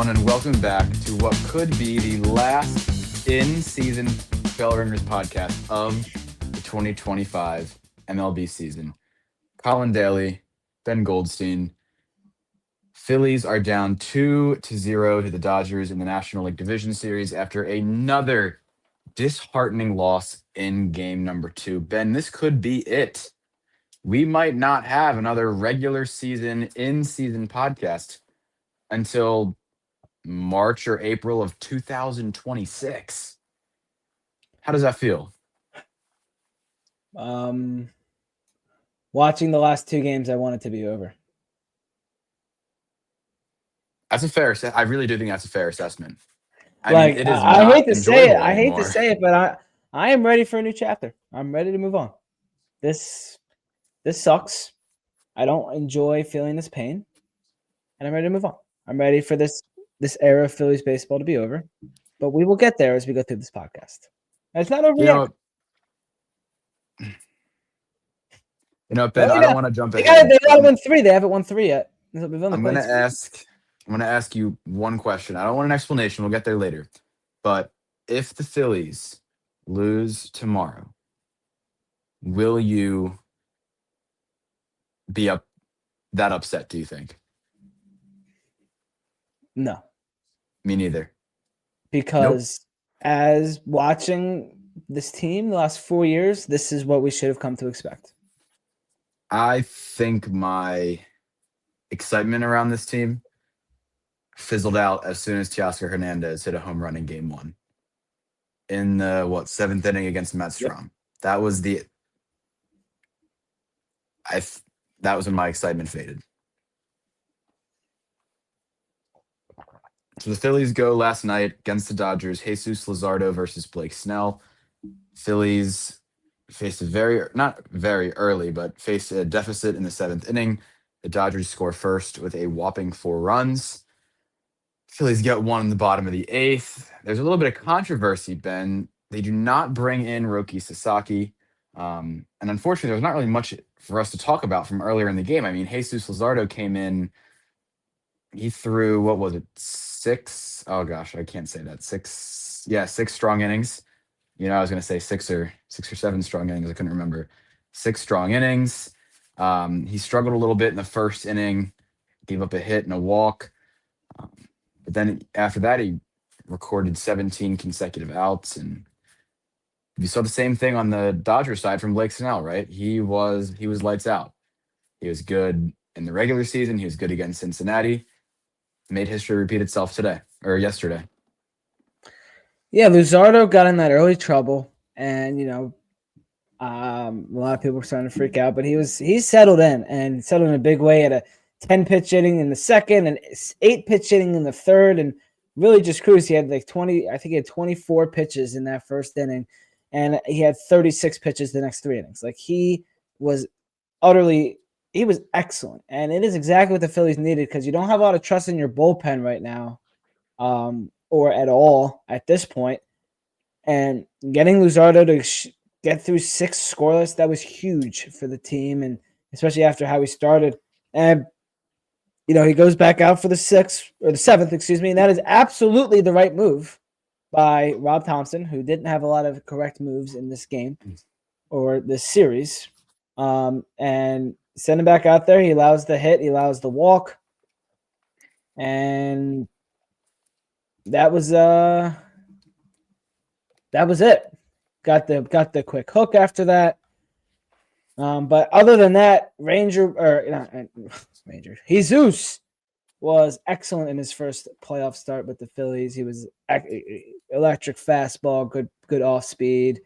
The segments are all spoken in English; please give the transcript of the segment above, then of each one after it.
everyone, and welcome back to what could be the last in-season Bell Ringers podcast of the 2025 MLB season. Colin Daly, Ben Goldstein. Phillies are down 2-0 to the Dodgers in the National League Division Series after another disheartening loss in game number 2. Ben, this could be it. We might not have another regular season in-season podcast until March or April of 2026. How does that feel? Watching the last 2 games, I want it to be over. That's a fair. I really do think that's a fair assessment. I hate to say it. I hate to say it, but I am ready for a new chapter. I'm ready to move on. This sucks. I don't enjoy feeling this pain, and I'm ready to move on. I'm ready for this era of Phillies baseball to be over, but we will get there as we go through this podcast. And it's not over yet. Ben, I don't want to jump ahead. They got to win 3. They haven't won 3 yet. I'm going to ask you one question. I don't want an explanation. We'll get there later. But if the Phillies lose tomorrow, will you be that upset, do you think? No. Me neither. Because as watching this team the last 4 years, this is what we should have come to expect. I think my excitement around this team fizzled out as soon as Teoscar Hernandez hit a home run in game 1 in the 7th inning against Matt Strom. Yep. That was that was when my excitement faded. So the Phillies go last night against the Dodgers. Jesus Luzardo versus Blake Snell. Phillies faced not very early, but faced a deficit in the 7th inning. The Dodgers score first with a whopping 4 runs. Phillies get 1 in the bottom of the 8th. There's a little bit of controversy, Ben. They do not bring in Roki Sasaki. And unfortunately, there's not really much for us to talk about from earlier in the game. I mean, Jesus Luzardo came in. He threw, 6? Oh, gosh, I can't say that. 6 strong innings. I was going to say 6 or 7 strong innings. I couldn't remember. 6 strong innings. He struggled a little bit in the first inning, gave up a hit and a walk. But then after that, he recorded 17 consecutive outs. And you saw the same thing on the Dodgers side from Blake Snell, right? He was lights out. He was good in the regular season. He was good against Cincinnati. Made history repeat itself yesterday. Yeah, Luzardo got in that early trouble, and a lot of people were starting to freak out, but he's settled in a big way at a 10-pitch inning in the second and 8-pitch inning in the third, and really just cruised. He had 24 pitches in that first inning, and he had 36 pitches the next 3 innings. He was excellent, and it is exactly what the Phillies needed because you don't have a lot of trust in your bullpen right now. Or at all at this point. And getting Luzardo to get through 6 scoreless, that was huge for the team, and especially after how he started. And, he goes back out for the 7th, and that is absolutely the right move by Rob Thomson, who didn't have a lot of correct moves in this game or this series. And send him back out there. He allows the hit. He allows the walk. And that was it. Got the quick hook after that. But other than that, Jesus was excellent in his first playoff start with the Phillies. He was electric fastball, good off speed.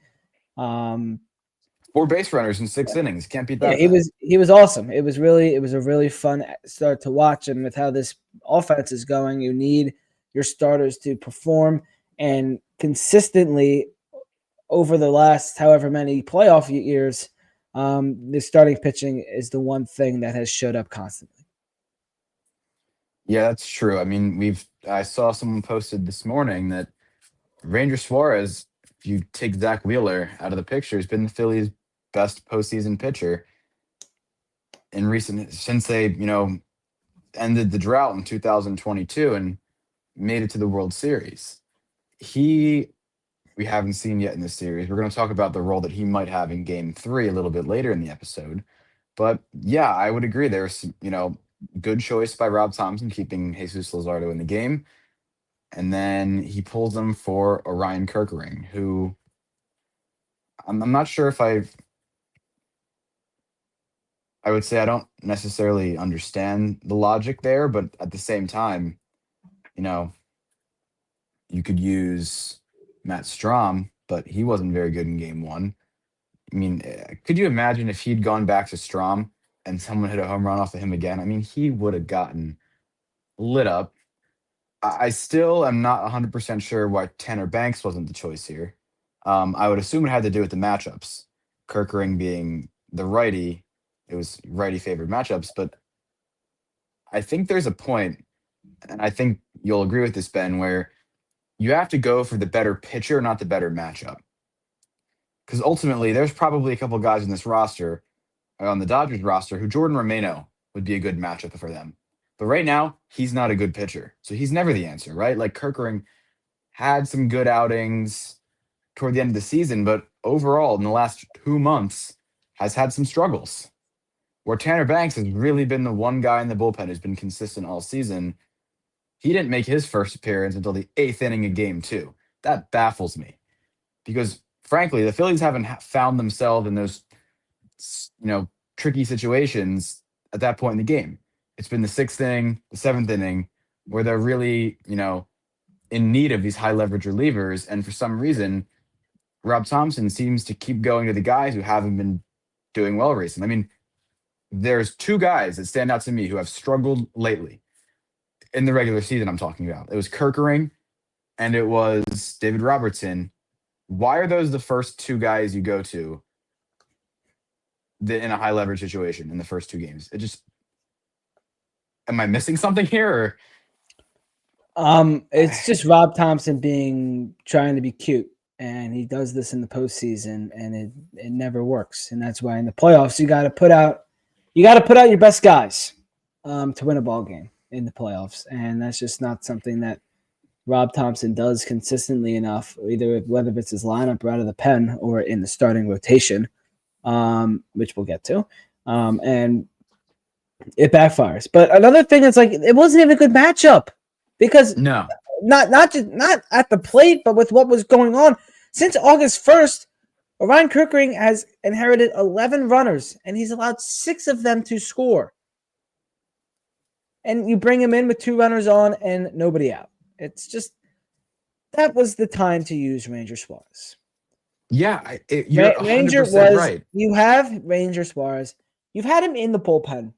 4 base runners in 6 innings. Can't beat that. Yeah, he was awesome. It was a really fun start to watch, and with how this offense is going, you need your starters to perform, and consistently over the last however many playoff years, the starting pitching is the one thing that has showed up constantly. Yeah, that's true. I mean, I saw someone posted this morning that Ranger Suarez, if you take Zach Wheeler out of the picture, has been the Phillies' best postseason pitcher since they, ended the drought in 2022. And made it to the World Series. He we haven't seen yet in this series. We're going to talk about the role that he might have in Game 3 a little bit later in the episode. But yeah, I would agree. There's, good choice by Rob Thomson keeping Jesus Luzardo in the game. And then he pulls them for Orion Kerkering, who I'm not sure if I would say I don't necessarily understand the logic there, but at the same time, you know, you could use Matt Strom, but he wasn't very good in game one. I mean, could you imagine if he'd gone back to Strom and someone hit a home run off of him again? I mean, he would have gotten lit up. I still am not 100% sure why Tanner Banks wasn't the choice here. I would assume it had to do with the matchups. Kerkering being the righty, it was righty favored matchups, but I think there's a point, and I think you'll agree with this, Ben, where you have to go for the better pitcher, not the better matchup. Because ultimately, there's probably a couple guys in this roster, on the Dodgers roster, who Jordan Romano would be a good matchup for them. But right now, he's not a good pitcher. So he's never the answer, right? Like Kerkering had some good outings toward the end of the season, but overall, in the last 2 months, has had some struggles. Where Tanner Banks has really been the one guy in the bullpen who's been consistent all season. He didn't make his first appearance until the 8th inning of game 2. That baffles me because, frankly, the Phillies haven't found themselves in those, tricky situations at that point in the game. It's been the 6th inning, the 7th inning, where they're really, in need of these high leverage relievers. And for some reason, Rob Thomson seems to keep going to the guys who haven't been doing well recently. I mean, there's 2 guys that stand out to me who have struggled lately in the regular season. I'm talking about. It was Kerkering and it was David Robertson. Why are those the first 2 guys you go to in a high leverage situation in the first 2 games? It just, am I missing something here? It's just Rob Thomson trying to be cute, and he does this in the postseason, and it never works, and that's why in the playoffs you got to put out your best guys to win a ball game in the playoffs, and that's just not something that Rob Thomson does consistently enough, whether it's his lineup or out of the pen or in the starting rotation, which we'll get to, and it backfires. But another thing is, like, it wasn't even a good matchup because No. not at the plate, but with what was going on since August 1st. Orion Kerkering has inherited 11 runners, and he's allowed 6 of them to score. And you bring him in with 2 runners on and nobody out. It's just, that was the time to use Ranger Suarez. Yeah, you're 100% right. You have Ranger Suarez. You've had him in the bullpen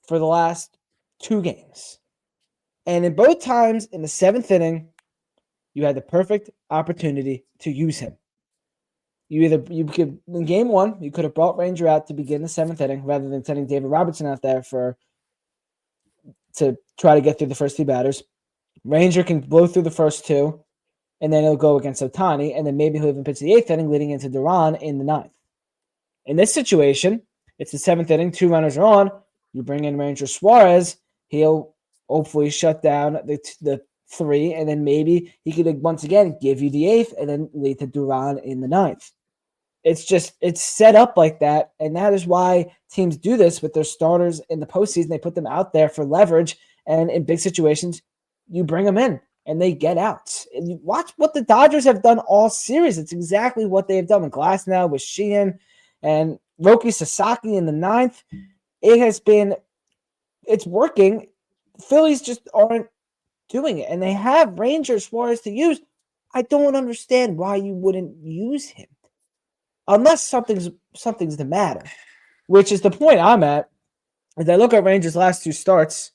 for the last 2 games. And in both times in the 7th inning, you had the perfect opportunity to use him. You could, in game 1, you could have brought Ranger out to begin the 7th inning rather than sending David Robertson out there to try to get through the first 2 batters. Ranger can blow through the first 2, and then he'll go against Ohtani, and then maybe he'll even pitch the 8th inning leading into Duran in the 9th. In this situation, it's the 7th inning, 2 runners are on. You bring in Ranger Suarez, he'll hopefully shut down the 3, and then maybe he could once again give you the 8th and then lead to Duran in the 9th. It's set up like that, and that is why teams do this with their starters in the postseason. They put them out there for leverage, and in big situations, you bring them in, and they get out. And you watch what the Dodgers have done all series. It's exactly what they have done with Glasnow, with Sheehan, and Roki Sasaki in the 9th. It's working. The Phillies just aren't doing it, and they have Ranger Suarez to use. I don't understand why you wouldn't use him. Unless something's the matter, which is the point I'm at. As I look at Rangers' last 2 starts,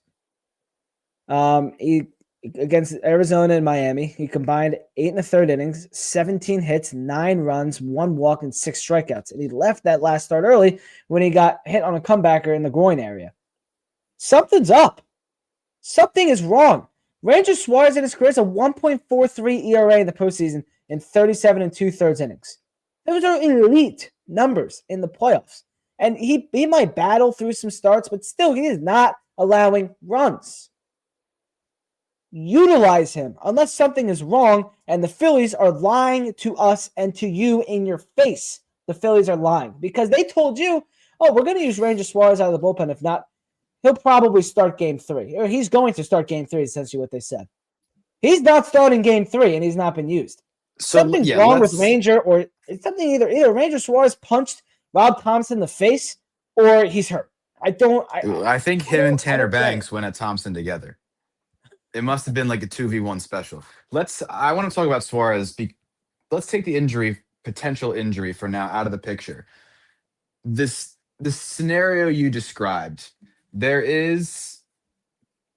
he against Arizona and Miami, he combined 8 1/3 innings, 17 hits, 9 runs, 1 walk, and 6 strikeouts. And he left that last start early when he got hit on a comebacker in the groin area. Something's up. Something is wrong. Ranger Suarez in his career is a 1.43 ERA in the postseason in 37 2/3 innings. Those are elite numbers in the playoffs. And he might battle through some starts, but still, he is not allowing runs. utilize him unless something is wrong, and the Phillies are lying to us and to you in your face. The Phillies are lying because they told you, oh, we're going to use Ranger Suarez out of the bullpen. If not, he'll probably start game 3, or he's going to start game 3, essentially what they said. He's not starting game 3, and he's not been used. So Something's yeah, wrong with let's. Ranger, or it's something either Ranger Suarez punched Rob Thomson in the face, or he's hurt. I don't. I think I him and don't. I Tanner don't get it. Banks went at Thompson together. It must have been like a 2v1 special. Let's. I want to talk about Suarez. Let's take the potential injury for now out of the picture. This scenario you described, there is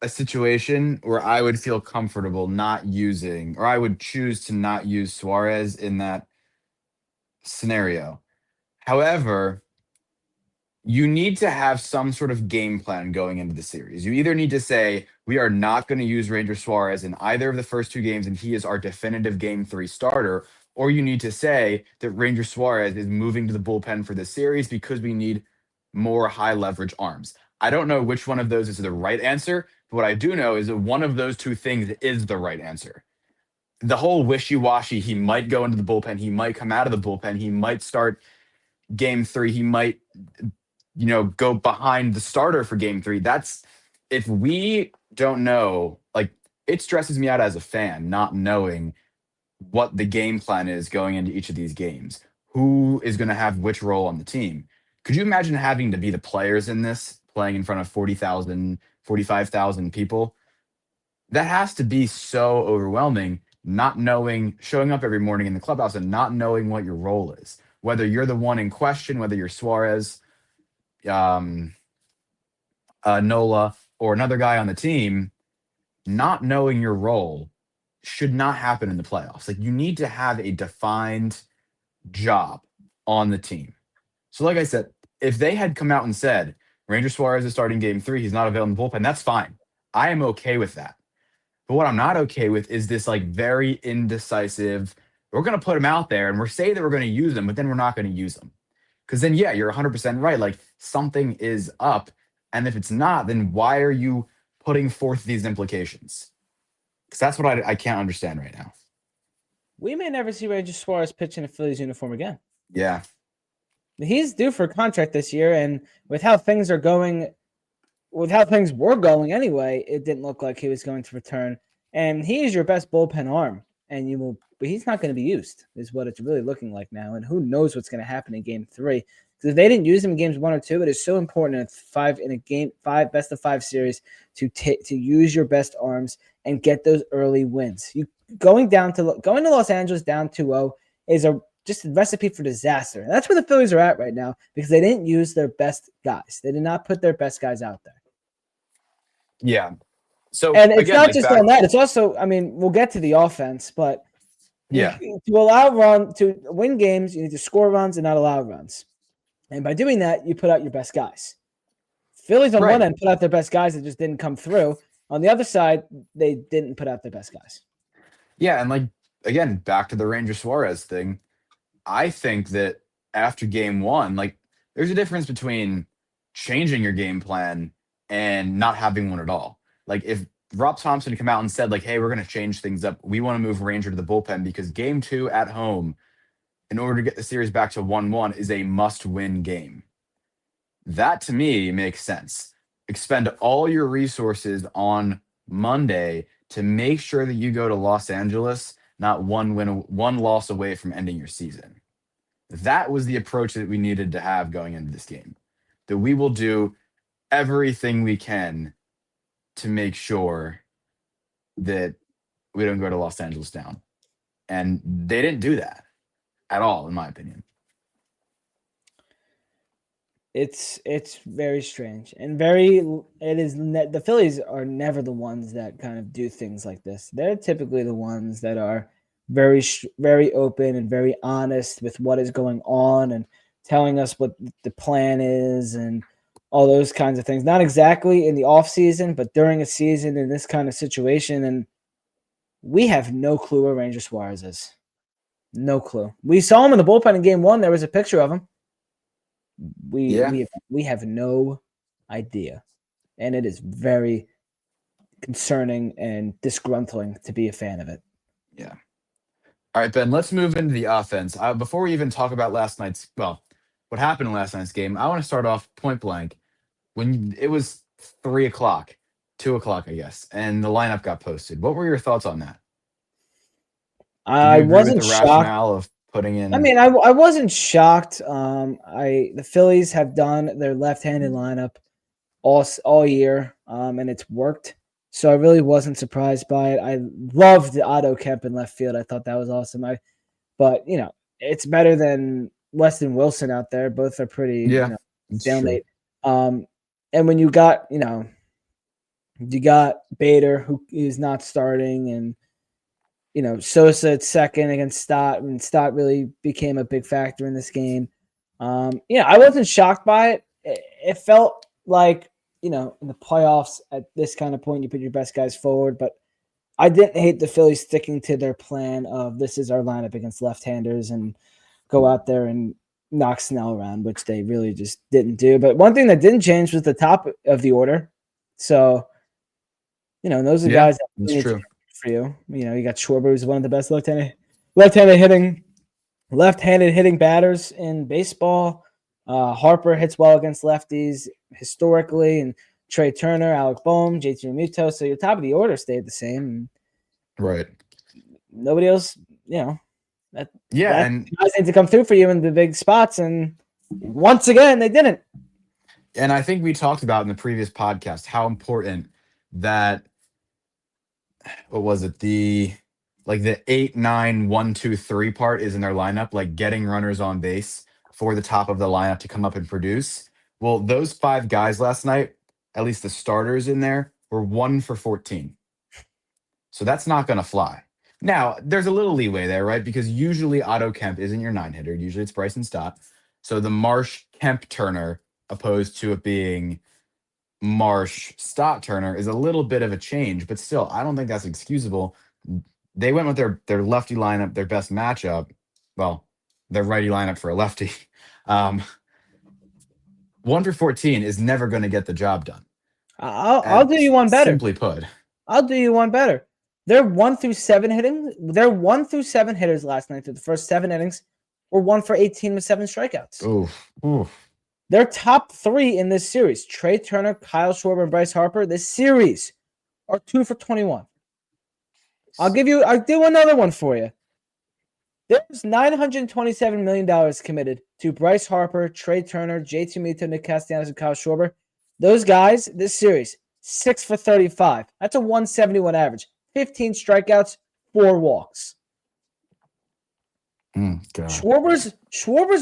a situation where I would feel comfortable not using, or I would choose to not use Suarez in that scenario. However, you need to have some sort of game plan going into the series. You either need to say, we are not going to use Ranger Suarez in either of the first 2 games, and he is our definitive game 3 starter, or you need to say that Ranger Suarez is moving to the bullpen for this series because we need more high leverage arms. I don't know which one of those is the right answer, but what I do know is that one of those 2 things is the right answer. The whole wishy washy, he might go into the bullpen, he might come out of the bullpen, he might start game 3, he might go behind the starter for game 3. That's if we don't know, like, it stresses me out as a fan not knowing what the game plan is going into each of these games. Who is going to have which role on the team? Could you imagine having to be the players in this, playing in front of 40,000, 45,000 people? That has to be so overwhelming, not knowing, showing up every morning in the clubhouse and not knowing what your role is. Whether you're the one in question, whether you're Suarez, um, Nola, or another guy on the team, not knowing your role should not happen in the playoffs. Like, you need to have a defined job on the team. So, like I said, if they had come out and said Ranger Suarez is starting game 3, he's not available in the bullpen, that's fine. I am okay with that. But what I'm not okay with is this like very indecisive. We're going to put him out there and we're saying that we're going to use him, but then we're not going to use him. Because then, yeah, you're 100% right. Like, something is up. And if it's not, then why are you putting forth these implications? Because that's what I can't understand right now. We may never see Ranger Suarez pitch in a Phillies uniform again. Yeah. He's due for a contract this year, and with how things are going, with how things were going anyway, it didn't look like he was going to return. And he is your best bullpen arm, and but he's not going to be used, is what it's really looking like now. And who knows what's going to happen in game 3? Because if they didn't use him in games 1 or 2, it is so important in a game 5 best of 5 series to use your best arms and get those early wins. Going to Los Angeles down 2-0 is just a recipe for disaster. And that's where the Phillies are at right now because they didn't use their best guys. They did not put their best guys out there. Yeah. So, and it's again, not like just on that. It's also, I mean, we'll get to the offense, but yeah, to win games, you need to score runs and not allow runs. And by doing that, you put out your best guys. Phillies on one end put out their best guys that just didn't come through. On the other side, they didn't put out their best guys. Yeah, and like, again, back to the Ranger Suarez thing. I think that after game 1, like, there's a difference between changing your game plan and not having one at all. Like, if Rob Thomson come out and said, like, hey, we're going to change things up. We want to move Ranger to the bullpen because game 2 at home, in order to get the series back to 1-1, is a must-win game. That, to me, makes sense. Expend all your resources on Monday to make sure that you go to Los Angeles not one loss away from ending your season. That was the approach that we needed to have going into this game. That we will do everything we can to make sure that we don't go to Los Angeles down. And they didn't do that at all, in my opinion. It's very strange and the Phillies are never the ones that kind of do things like this. They're typically the ones that are very, very open and very honest with what is going on and telling us what the plan is and all those kinds of things. Not exactly in the off season, but during a season in this kind of situation. And we have no clue where Ranger Suarez is. No clue. We saw him in the bullpen in game 1. There was a picture of him. We have no idea, and it is very. concerning and disgruntling to be a fan of it. Yeah. All right, Ben, let's move into the offense. Before we even talk about what happened in last night's game, I want to start off point blank. When it was 3 o'clock, 2 o'clock, I guess, and the lineup got posted. What were your thoughts on that? Did I you agree with wasn't the shocked. rationale of putting I in? mean, I wasn't shocked. The Phillies have done their left-handed lineup all year, and it's worked. So I really wasn't surprised by it. I loved the Otto Kemp in left field. I thought that was awesome. But it's better than Weston Wilson out there. Both are pretty, Yeah, it's true. stalemate. And when you got Bader who is not starting, and Sosa at second against Stott, and Stott really became a big factor in this game. I wasn't shocked by it. It felt like, in the playoffs at this kind of point, you put your best guys forward, but I didn't hate the Phillies sticking to their plan of this is our lineup against left-handers and go out there and knock Snell around, which they really just didn't do. But one thing that didn't change was the top of the order. So, those are Yeah, guys that it's really need to true. get for you. You got Schwarber, who's one of the best left-handed hitting batters in baseball. Harper hits well against lefties historically, and Trey Turner, Alec Boehm, JT Realmuto. So your top of the order stayed the same. Right. Nobody else, that Yeah, that and guys need to come through for you in the big spots, and once again they didn't. I think we talked about in the previous podcast how important that what was it the 8-9-1-2-3 part is in their lineup, like getting runners on base for the top of the lineup to come up and produce. Well, those five guys last night, at least the starters in there, were 1 for 14. So that's not going to fly. Now, there's a little leeway there, right? Because usually Otto Kemp isn't your nine hitter. Usually it's Bryson Stott. So the Marsh Kemp Turner, opposed to it being Marsh Stott Turner, is a little bit of a change, but still, I don't think that's excusable. They went with their lefty lineup, their best matchup. Well, their righty lineup for a lefty. Um, 1 for 14 is never going to get the job done. I'll do you one better. Simply put. I'll do you one better. They're 1-7 hitting. They're 1-7 hitters last night through the first 7 innings were 1 for 18 with 7 strikeouts. Oof, oof. Their top 3 in this series, Trey Turner, Kyle Schwarber, and Bryce Harper, this series are 2 for 21. I'll do another one for you. There's $927 million committed to Bryce Harper, Trey Turner, JT Mito, Nick Castellanos, and Kyle Schwarber. Those guys, this series, 6 for 35. That's a 171 average. 15 strikeouts, 4 walks. God. Schwarber's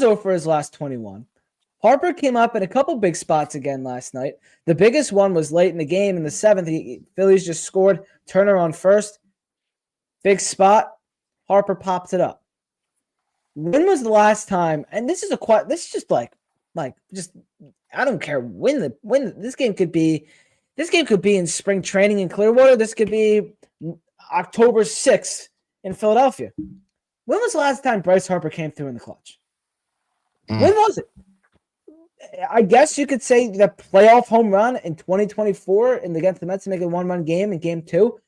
0 for his last 21. Harper came up in a couple big spots again last night. The biggest one was late in the game in the 7th. Phillies just scored. Turner on first. Big spot. Harper popped it up. When was the last time? And this is just like I don't care when this game could be. This game could be in spring training in Clearwater. This could be October 6th in Philadelphia. When was the last time Bryce Harper came through in the clutch? When was it? I guess you could say the playoff home run in 2024 against the Mets to make a 1-run game in Game 2.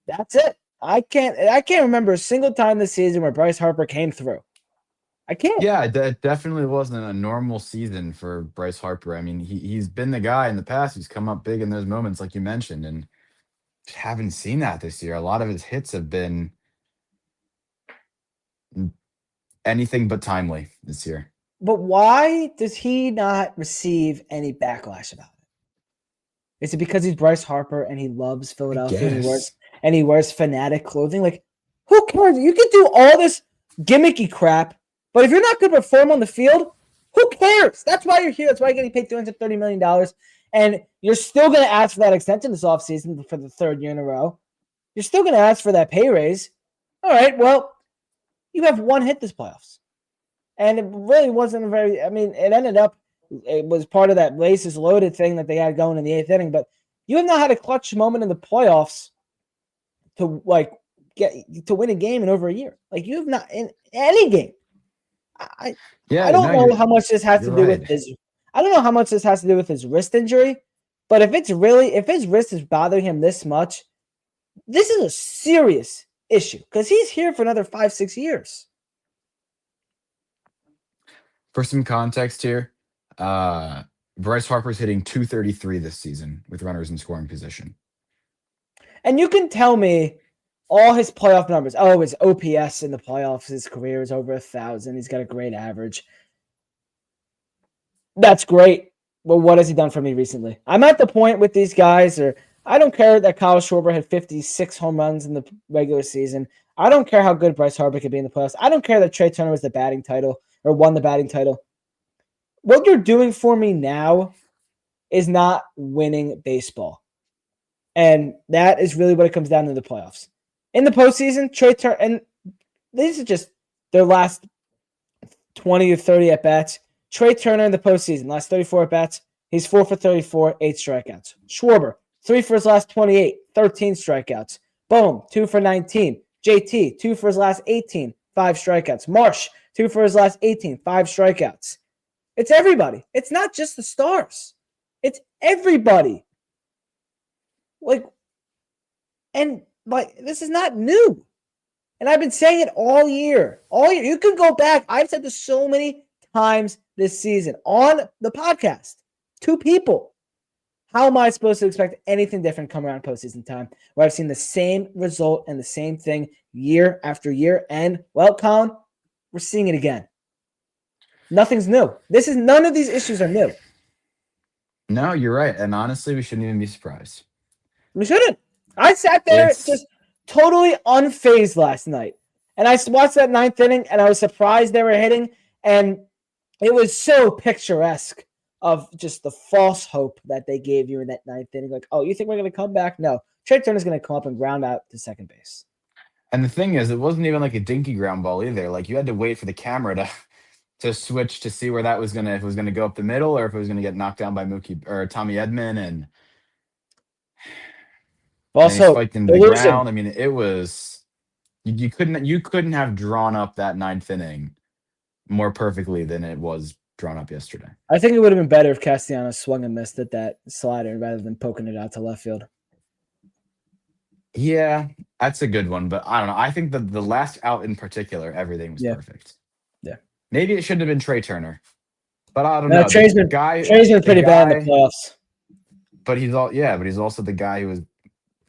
That's it. I can't remember a single time this season where Bryce Harper came through. I can't. Yeah, that definitely wasn't a normal season for Bryce Harper. I mean, he's been the guy in the past who's come up big in those moments, like you mentioned, and just haven't seen that this year. A lot of his hits have been anything but timely this year. But why does he not receive any backlash about it? Is it because he's Bryce Harper and he loves I Philadelphia guess. and he wears fanatic clothing? Like, who cares? You can do all this gimmicky crap, but if you're not going to perform on the field, who cares? That's why you're here. That's why you're getting paid $230 million. And you're still going to ask for that extension this offseason for the 3rd year in a row. You're still going to ask for that pay raise. All right, well, you have one hit this playoffs. And it really wasn't it was part of that bases loaded thing that they had going in the 8th inning. But you have not had a clutch moment in the playoffs to win a game in over a year. Like, you have not in any game. I don't know how much this has to do with his. I don't know how much this has to do with his wrist injury, But if his wrist is bothering him this much, this is a serious issue because he's here for another 5-6 years. For some context here, Bryce Harper's hitting 233 this season with runners in scoring position. And you can tell me all his playoff numbers. Oh, his OPS in the playoffs, his career is over 1,000. He's got a great average. That's great. But what has he done for me recently? I'm at the point with these guys, or I don't care that Kyle Schwarber had 56 home runs in the regular season. I don't care how good Bryce Harper could be in the playoffs. I don't care that Trey Turner was the batting title or won the batting title. What you're doing for me now is not winning baseball. And that is really what it comes down to the playoffs. In the postseason, Trey Turner, and these are just their last 20 or 30 at-bats. Trey Turner in the postseason, last 34 at-bats, he's 4 for 34, 8 strikeouts. Schwarber, 3 for his last 28, 13 strikeouts. Bohm, 2 for 19. JT, 2 for his last 18, 5 strikeouts. Marsh, 2 for his last 18, 5 strikeouts. It's everybody. It's not just the stars. It's everybody. This is not new. And I've been saying it all year. All year. You can go back. I've said this so many times this season on the podcast to people. How am I supposed to expect anything different come around postseason time where I've seen the same result and the same thing year after year? And, well, Colin, we're seeing it again. Nothing's new. None of these issues are new. No, you're right. And honestly, we shouldn't even be surprised. We shouldn't. I sat there just totally unfazed last night. And I watched that 9th inning, and I was surprised they were hitting. And it was so picturesque of just the false hope that they gave you in that 9th inning. Like, oh, you think we're going to come back? No. Trey Turner's going to come up and ground out to second base. And the thing is, it wasn't even like a dinky ground ball either. Like, you had to wait for the camera to switch to see where that was if it was gonna go up the middle or if it was gonna get knocked down by Mookie or Tommy Edman, and then he Also, spiked into the ground. I mean, it was you couldn't have drawn up that 9th inning more perfectly than it was drawn up yesterday. I think it would have been better if Castellanos swung and missed at that slider rather than poking it out to left field. Yeah, that's a good one, but I don't know. I think the last out in particular, everything was perfect. Yeah. Maybe it should have been Trey Turner, but I don't know. Trey's been pretty bad in the playoffs. But he's also the guy who was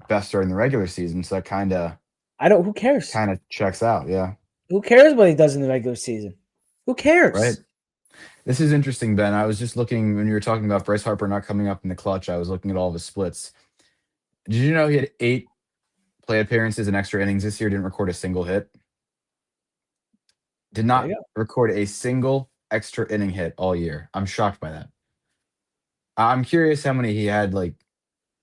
best during the regular season, so that kind of who cares? Kind of checks out, yeah. Who cares what he does in the regular season? Who cares? Right. This is interesting, Ben. I was just looking when you were talking about Bryce Harper not coming up in the clutch. I was looking at all of his splits. Did you know he had 8 play appearances and extra innings this year? Didn't record a single hit. Did not record a single extra inning hit all year. I'm shocked by that. I'm curious how many he had like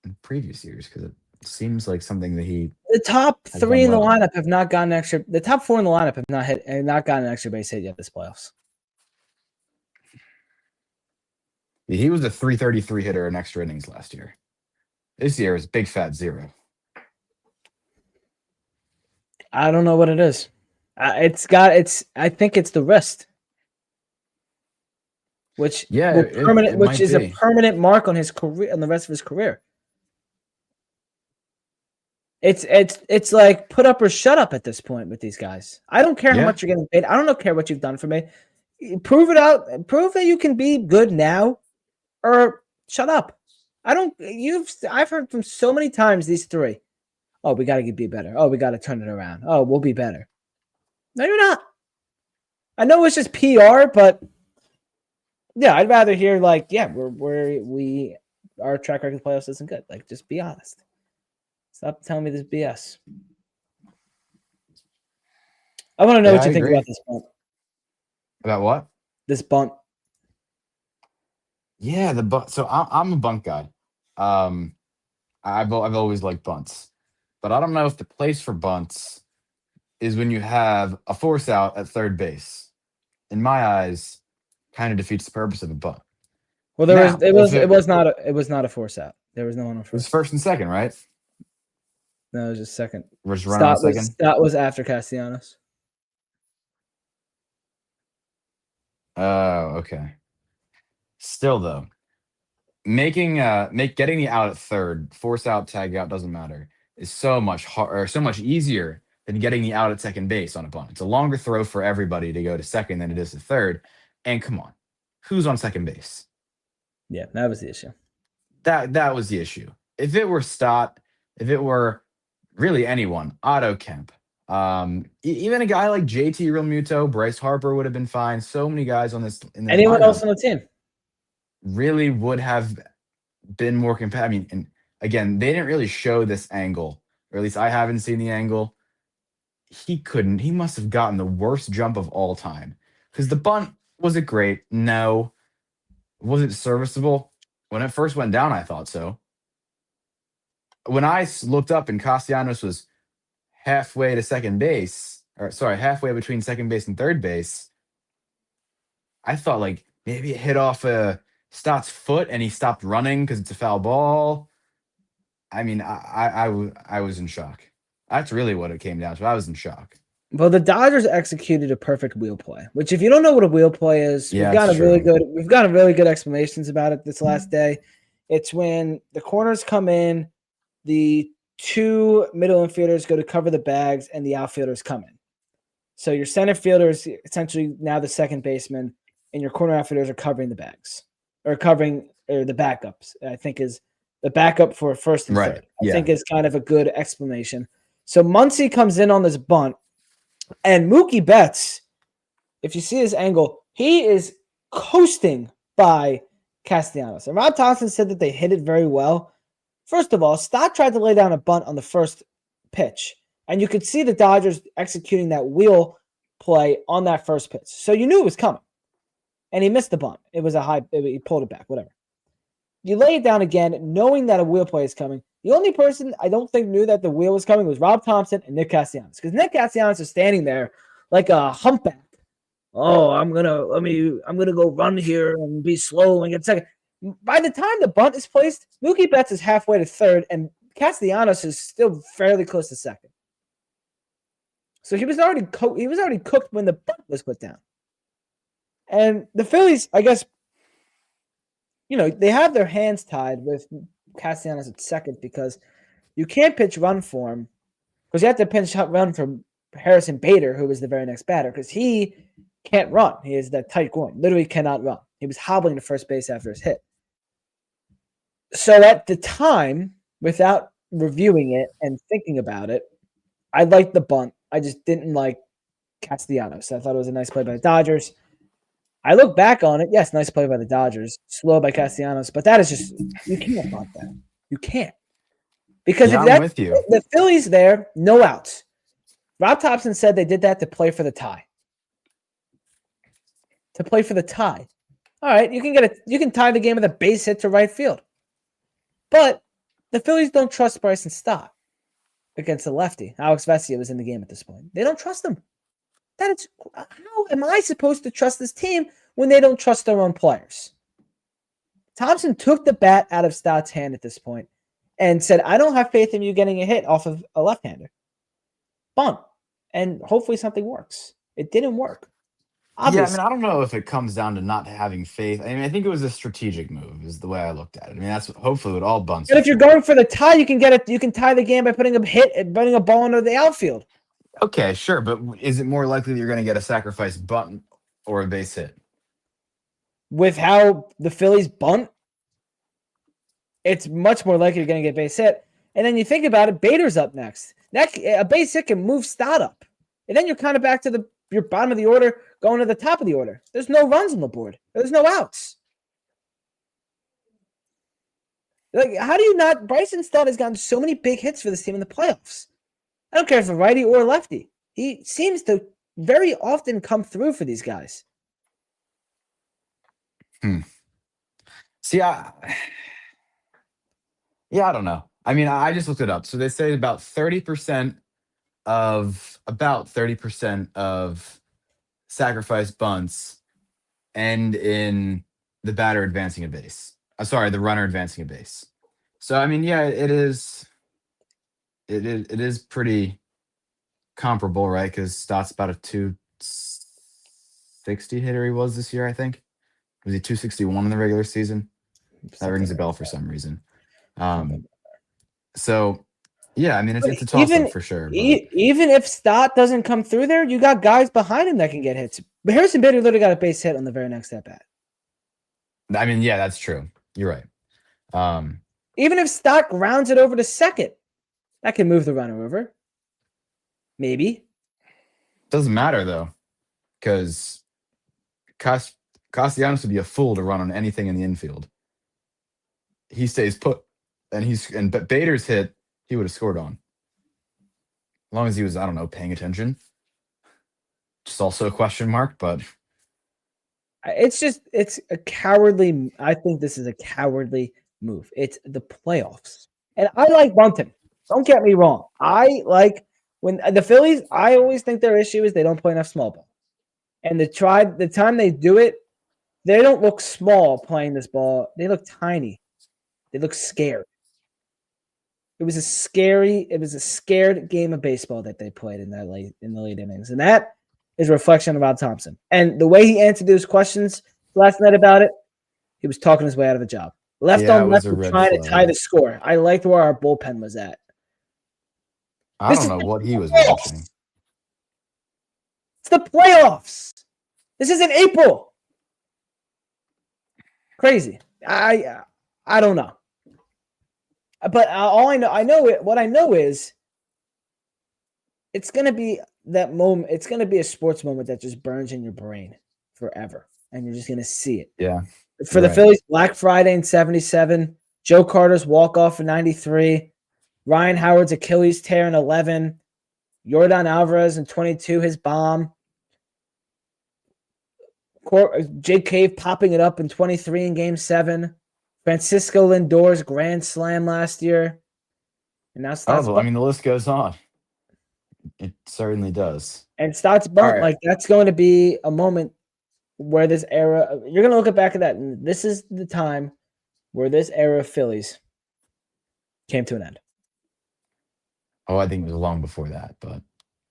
in previous years, because it seems like something that the top 3 in the lineup have not gotten extra. The top 4 in the lineup have not gotten an extra base hit yet this playoffs. He was a 333 hitter in extra innings last year. This year is big fat 0. I don't know what it is. I think it's the wrist, which is a permanent mark on his career, on the rest of his career. It's like put up or shut up at this point with these guys. I don't care how much you're getting paid. I don't care what you've done for me. Prove it out. Prove that you can be good now, or shut up. I've heard from so many times these 3. Oh, we got to be better. Oh, we got to turn it around. Oh, we'll be better. No, you're not. I know it's just PR, but yeah, I'd rather hear like, yeah, our track record in playoffs isn't good. Like, just be honest. Stop telling me this BS. I want to know what you think about this bunt. About what? This bunt. Yeah, the bunt. So I'm a bunt guy. I've always liked bunts, but I don't know if the place for bunts is when you have a force out at third base. In my eyes, kind of defeats the purpose of a bunt. Well, it was not a force out. There was no one on first. It was first and second, right? No, it was just second. Was running on second. That was after Castellanos. Oh, okay. Still though, getting the out at third, force out, tag out, doesn't matter, is so much hard or so much easier than getting the out at second base on a bunt. It's a longer throw for everybody to go to second than it is to third. And come on, who's on second base? Yeah, that was the issue. That was the issue. If it were Stott, if it were really anyone, Otto Kemp, even a guy like JT Realmuto, Bryce Harper would have been fine. So many guys on this in this Anyone else lineup on the team? really would have been more competitive. I mean, and again, they didn't really show this angle, or at least I haven't seen the angle. He couldn't. He must have gotten the worst jump of all time. Because the bunt, was it great? No. Was it serviceable? When it first went down, I thought so. When I looked up and Castellanos was halfway to second base, or sorry, halfway between second base and third base, I thought like maybe it hit off Stott's foot and he stopped running because it's a foul ball. I mean, I was in shock. That's really what it came down to. I was in shock. Well, the Dodgers executed a perfect wheel play, which if you don't know what a wheel play is, Yeah, it's true. we've gotten really good explanations about it this last day. It's when the corners come in, the two middle infielders go to cover the bags, and the outfielders come in. So your center fielder is essentially now the second baseman, and your corner outfielders are covering the bags or covering the backups. I think is the backup for first and Right. third. I Yeah. think is kind of a good explanation. So Muncy comes in on this bunt. And Mookie Betts, if you see his angle, he is coasting by Castellanos. And Rob Thomson said that they hit it very well. First of all, Stott tried to lay down a bunt on the first pitch. And you could see the Dodgers executing that wheel play on that first pitch. So you knew it was coming. And he missed the bunt. It was he pulled it back, whatever. You lay it down again, knowing that a wheel play is coming. The only person I don't think knew that the wheel was coming was Rob Thomson and Nick Castellanos. Because Nick Castellanos is standing there like a humpback. Oh, I'm gonna go run here and be slow and get second. By the time the bunt is placed, Mookie Betts is halfway to third, and Castellanos is still fairly close to second. So he was already cooked when the bunt was put down. And the Phillies, I guess, they have their hands tied with Castellanos at second because you can't pitch run for him because you have to pitch run for Harrison Bader, who was the very next batter, because he can't run. He is that tight groin, literally cannot run. He was hobbling to first base after his hit. So at the time, without reviewing it and thinking about it, I liked the bunt. I just didn't like Castellanos. I thought it was a nice play by the Dodgers. I look back on it. Yes, nice play by the Dodgers. Slow by Castellanos. But that is just, you can't bunt that. You can't. Because Yeah, if I'm with you. the Phillies there, no outs. Rob Thomson said they did that to play for the tie. To play for the tie. All right, you can tie the game with a base hit to right field. But the Phillies don't trust Bryson Stott against the lefty. Alex Vesia was in the game at this point. They don't trust him. How am I supposed to trust this team when they don't trust their own players? Thompson took the bat out of Stott's hand at this point and said, I don't have faith in you getting a hit off of a left-hander. Bunt. And hopefully something works. It didn't work. Obviously. Yeah, I mean, I don't know if it comes down to not having faith. I mean, I think it was a strategic move is the way I looked at it. I mean, that's hopefully what all bunts. But if you're going for the tie, you can get it. You can tie the game by putting a ball into the outfield. Okay, sure, but is it more likely that you're going to get a sacrifice bunt or a base hit? With how the Phillies bunt, it's much more likely you're going to get base hit. And then you think about it, Bader's up next. A base hit can move Stott up. And then you're kind of back to your bottom of the order, going to the top of the order. There's no runs on the board. There's no outs. Like, how do you not? Bryson Stott has gotten so many big hits for this team in the playoffs. I don't care if it's a righty or lefty. He seems to very often come through for these guys. See, I don't know. I mean, I just looked it up. So they say about 30% of sacrifice bunts end in the batter advancing a base. The runner advancing a base. So I mean, yeah, it is pretty comparable, right? Because Stott's about a 260 hitter he was this year, I think. Was he 261 in the regular season? That rings a Something bell like for some reason. that. Something. Um, so yeah, I mean But it's a toss up for sure, but even if Stott doesn't come through there, you got guys behind him that can get hits. But Harrison Bader literally got a base hit on the very next at bat. I mean, yeah, that's true. You're right. Um, Even if Stott rounds it over to second, that can move the runner over. Maybe. doesn't matter though, because Castellanos would be a fool to run on anything in the infield. He stays put, and Bader's hit he would have scored on, as long as he was, I don't know, paying attention. Just also a question mark, but It's a cowardly. I think this is a cowardly move. It's the playoffs, and I like bunting. Don't get me wrong. I like when the Phillies. I always think their issue is they don't play enough small ball, and the time they do it, they don't look small playing this ball. They look tiny. They look scared. It was a scared game of baseball that they played in the late innings, and that is a reflection of Rob Thomson. And the way he answered those questions last night about it, he was talking his way out of a job. Left yeah, it on left, was a we're red trying to tie flag. the score. I liked where our bullpen was at. I This don't is know the what he was playoffs. watching. It's the playoffs. This is in April. Crazy. I don't know. But all what I know is it's going to be that moment. It's going to be a sports moment that just burns in your brain forever. And you're just going to see it. Yeah, For you're the right. Phillies, Black Friday in 77, Joe Carter's walk-off in 93, Ryan Howard's Achilles tear in 11, Yordan Alvarez in 22, his bomb, Jake Cave popping it up in 23 in Game 7, Francisco Lindor's grand slam last year, and now Stott's Oh, I bunt. mean, the list goes on. It certainly does. And Stott's All bunt, right. like that's going to be a moment where this era, you're going to look back at that, and this is the time where this era of Phillies came to an end. Oh, I think it was long before that, but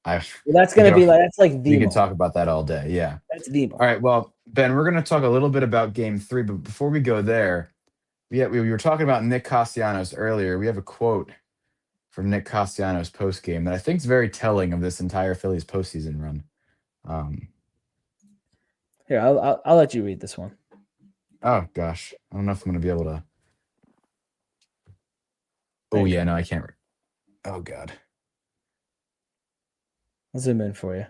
I Well, that's we going to could be like, that's like we the could moment. talk about that all day. Yeah. That's the All moment. right. Well, Ben, we're going to talk a little bit about Game 3, but before we go there, we were talking about Nick Castellanos earlier. We have a quote from Nick Castellanos post game that I think is very telling of this entire Phillies postseason run. Um, Here, I'll let you read this one. oh gosh, I don't know if I'm going to be able to. There Oh you yeah, go. no, I can't. Oh god, I'll zoom in for you.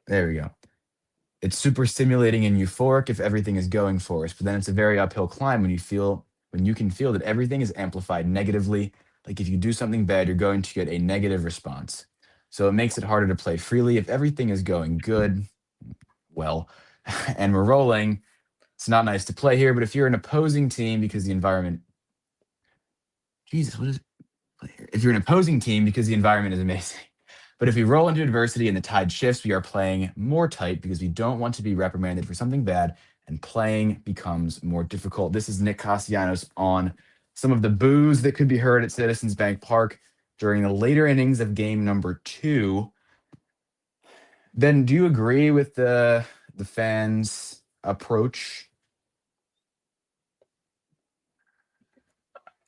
there we go. It's super stimulating and euphoric if everything is going for us, but then it's a very uphill climb when you can feel that everything is amplified negatively. Like if you do something bad, you're going to get a negative response. So it makes it harder to play freely. If everything is going good, well, and we're rolling, it's not nice to play here. But if you're an opposing team because the environment, Jesus, what is it? If you're an opposing team because the environment is amazing. But if we roll into adversity and the tide shifts, we are playing more tight because we don't want to be reprimanded for something bad, and playing becomes more difficult. This is Nick Castellanos on some of the boos that could be heard at Citizens Bank Park during the later innings of game number 2. Ben, do you agree with the fans' approach?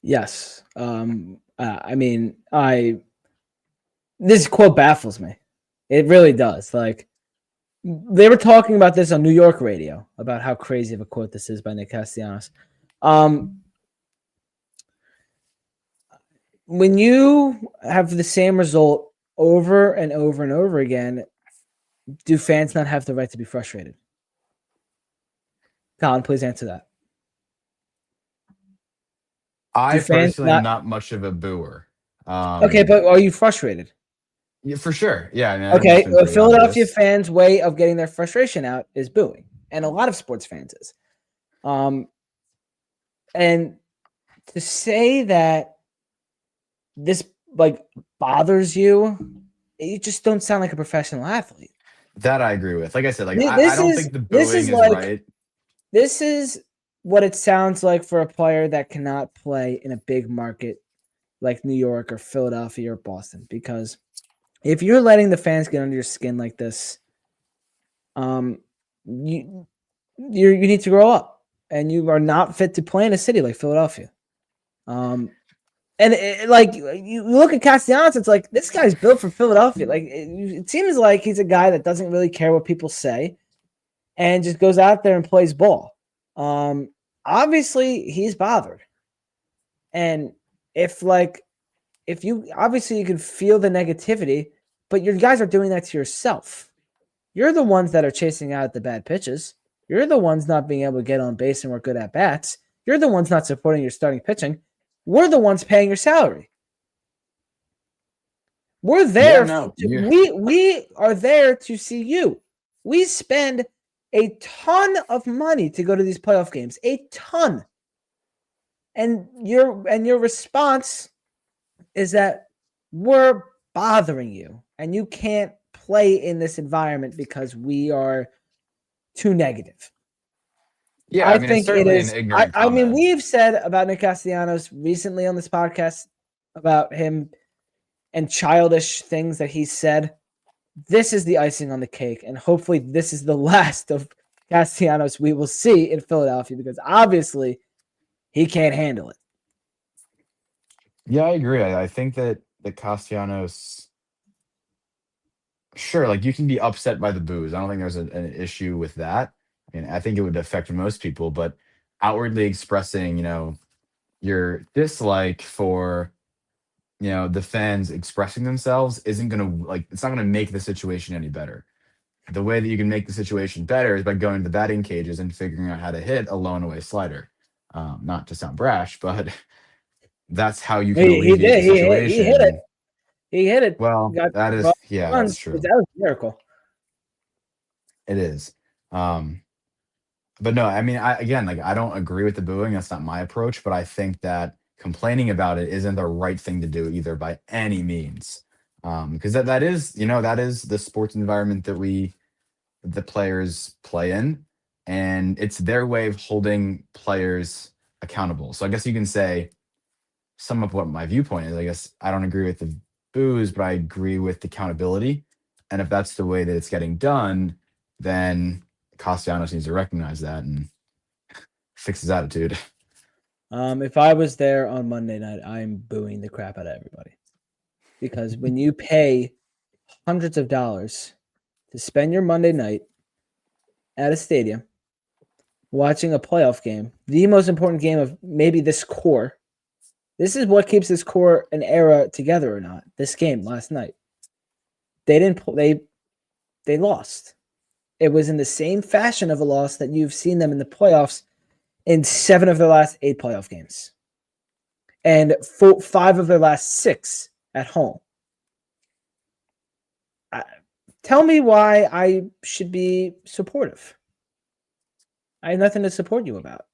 Yes. I mean, this quote baffles me. It really does. Like they were talking about this on New York radio about how crazy of a quote this is by Nick Castellanos. When you have the same result over and over and over again, do fans not have the right to be frustrated? Colin, please answer that. Do I fans personally am not? not much of a booer. Okay, but are you frustrated? Yeah, for sure. Yeah, I mean, I think that's Okay, been pretty Philadelphia obvious. fans' way of getting their frustration out is booing, and a lot of sports fans is. And to say that this like bothers you, you just don't sound like a professional athlete. That I agree with. Like I said, like I This don't is think the this booing is is like right. this is what it sounds like for a player that cannot play in a big market like New York or Philadelphia or Boston. Because if you're letting the fans get under your skin like this, you need to grow up. and you are not fit to play in a city like Philadelphia. And like you look at Castellanos, it's like this guy's built for Philadelphia. Like it seems like he's a guy that doesn't really care what people say, and just goes out there and plays ball. Obviously he's bothered, and if you obviously you can feel the negativity, but your guys are doing that to yourself. You're the ones that are chasing out the bad pitches. You're the ones not being able to get on base and work good at bats. You're the ones not supporting your starting pitching. We're the ones paying your salary. We're there. Yeah, no, We are there to see you. We spend a ton of money to go to these playoff games. A ton. And your response is that we're bothering you and you can't play in this environment because we are too negative. yeah. I I mean, it's think it certainly an is. ignorant I mean, comment. we've said about Nick Castellanos recently on this podcast about him and childish things that he said. This is the icing on the cake, and hopefully this is the last of Castellanos we will see in Philadelphia because obviously he can't handle it. Yeah, I agree. I think that the Castellanos, sure, like you can be upset by the booze. I don't think there's an issue with that. I mean, I think it would affect most people, but outwardly expressing, your dislike for, the fans expressing themselves isn't gonna like it's not gonna make the situation any better. The way that you can make the situation better is by going to the batting cages and figuring out how to hit a low and away slider. Not to sound brash, but that's how you can He alleviate the did. He hit it. situation. He hit it. Well, Got that is, brought yeah, that's runs. That true. was a miracle. It is. Um, but no, I mean, again, like I don't agree with the booing. That's not my approach, but I think that complaining about it isn't the right thing to do either by any means. Because that is, that is the sports environment that the players play in, and it's their way of holding players accountable. So I guess you can say some of what my viewpoint is. I guess I don't agree with the booze, but I agree with the accountability. And if that's the way that it's getting done, then Castellanos needs to recognize that and fix his attitude. If I was there on Monday night, I'm booing the crap out of everybody because when you pay hundreds of dollars to spend your Monday night at a stadium watching a playoff game, the most important game of maybe this core. This is what keeps this core an era together or not. This game last night, they didn't. They lost. It was in the same fashion of a loss that you've seen them in the playoffs in 7 of their last 8 playoff games, and 5 of their last 6 at home. Tell me why I should be supportive. I have nothing to support you about.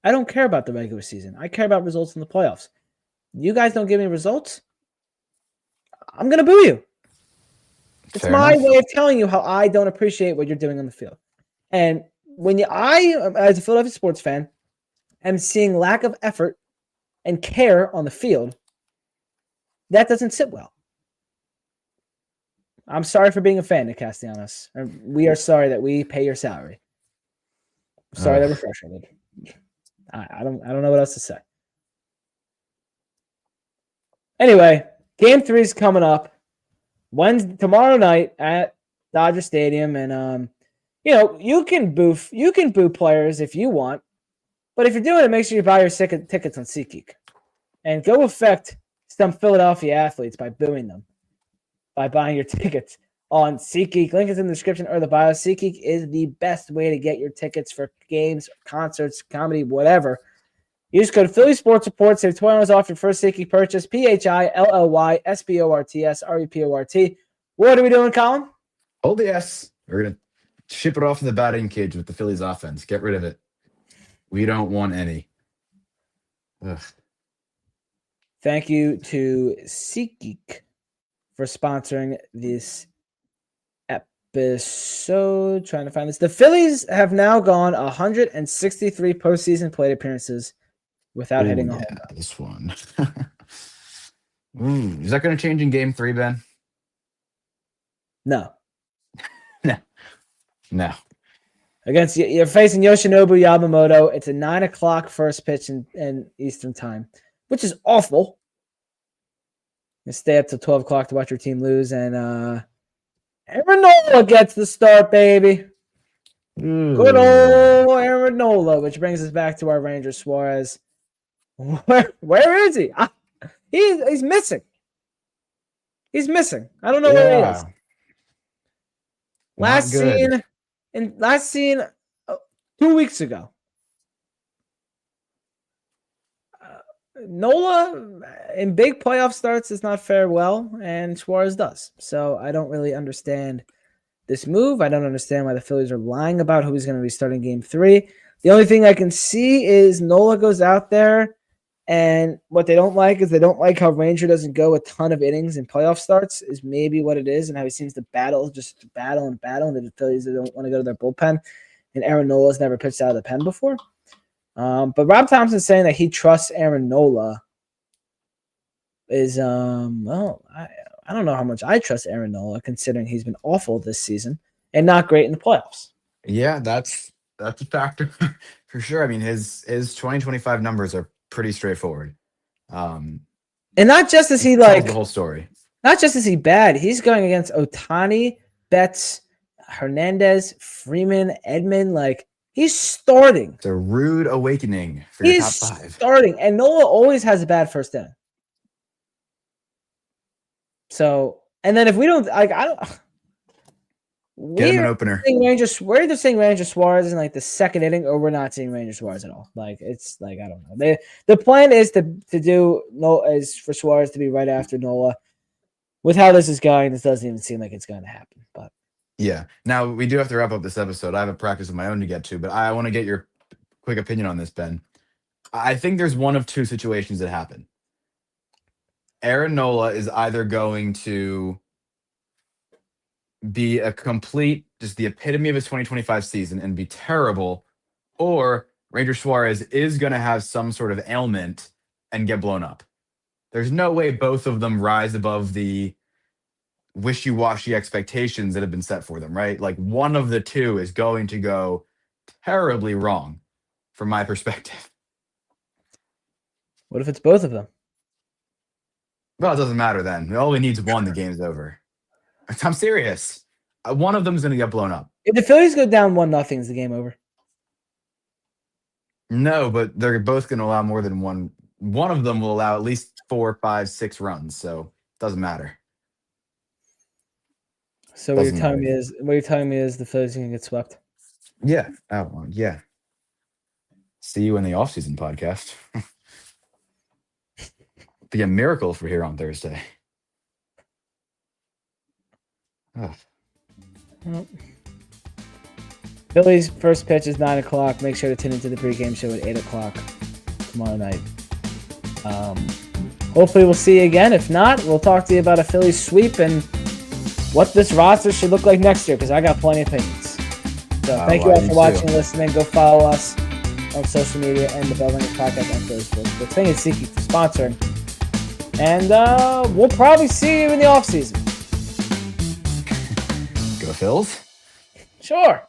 I don't care about the regular season. I care about results in the playoffs. You guys don't give me results, I'm going to boo you. It's Fair my enough. way of telling you how I don't appreciate what you're doing on the field. And when as a Philadelphia sports fan, am seeing lack of effort and care on the field, that doesn't sit well. I'm sorry for being a fan, Nick Castellanos. We are sorry that we pay your salary. Sorry that we're frustrated. I don't know what else to say. Anyway, game 3 is coming up tomorrow night at Dodger Stadium, and you can boo players if you want, but if you're doing it, make sure you buy your tickets on SeatGeek, and go affect some Philadelphia athletes by booing them by buying your tickets on SeatGeek. Link is in the description or the bio. SeatGeek is the best way to get your tickets for games, concerts, comedy, whatever. Use code Philly Sports Report. Save $20 off your first SeatGeek purchase. PHILLYSPORTSREPORT. What are we doing, Colin? Oh, yes. We're going to ship it off to the batting cage with the Phillies offense. Get rid of it. We don't want any. Ugh. Thank you to SeatGeek for sponsoring this episode. Trying to find this. The Phillies have now gone 163 postseason plate appearances without hitting a home run. This one. Is that going to change in game 3, Ben? No. No. No. Against you're facing Yoshinobu Yamamoto. It's a 9:00 first pitch in Eastern time, which is awful. You stay up till 12:00 to watch your team lose, and Aaron Nola gets the start, baby. Good old Aaron Nola, which brings us back to our Ranger Suarez. Where is he? He's missing. He's missing. I don't know where he is. Last seen 2 weeks ago. Nola in big playoff starts does not fare well, and Suarez does. So I don't really understand this move. I don't understand why the Phillies are lying about who he's going to be starting Game 3. The only thing I can see is Nola goes out there, and what they don't like is they don't like how Ranger doesn't go a ton of innings in playoff starts is maybe what it is, and how he seems to battle, and the Phillies don't want to go to their bullpen, and Aaron Nola's never pitched out of the pen before. But Rob Thomson saying that he trusts Aaron Nola is, I don't know how much I trust Aaron Nola, considering he's been awful this season and not great in the playoffs. Yeah, that's a factor for sure. I mean, his 2025 numbers are pretty straightforward. And not just is he the whole story. Not just is he bad, he's going against Ohtani, Betts, Hernandez, Freeman, Edman. Like, he's starting. It's a rude awakening for your top 5. He's starting, and Nola always has a bad first inning. So, and then if we don't, like, I don't. Get him an opener. We're either seeing Ranger Suarez in like the second inning, or we're not seeing Ranger Suarez at all. Like, it's like, I don't know. The plan is to do is for Suarez to be right after Nola. With how this is going, this doesn't even seem like it's going to happen. But yeah, now we do have to wrap up this episode. I have a practice of my own to get to, but I want to get your quick opinion on this, Ben. I think there's one of two situations that happen. Aaron Nola is either going to be a complete, just the epitome of his 2025 season and be terrible, or Ranger Suarez is going to have some sort of ailment and get blown up. There's no way both of them rise above the wishy-washy expectations that have been set for them, right? Like, one of the two is going to go terribly wrong from my perspective. What if it's both of them? Well, it doesn't matter then. It only needs one, the game's over. I'm serious. One of them is going to get blown up. If the Phillies go down 1-0, is the game over? No, but they're both going to allow more than one. One of them will allow at least 4, 5, 6 runs, so it doesn't matter. So what you're telling me is the Phillies are going to get swept? Yeah. Oh, well, yeah. See you in the offseason podcast. Be a miracle if we're here on Thursday. Oh. Well, Phillies' first pitch is 9:00. Make sure to tune into the pregame show at 8:00 tomorrow night. Hopefully we'll see you again. If not, we'll talk to you about a Phillies sweep and what this roster should look like next year, because I got plenty of opinions. So thank you all for watching and listening. Go follow us on social media and the Bell Ringers Podcast on Phillies Sports. Thank you to SeatGeek for sponsoring. And we'll probably see you in the offseason. Go Phils. Sure.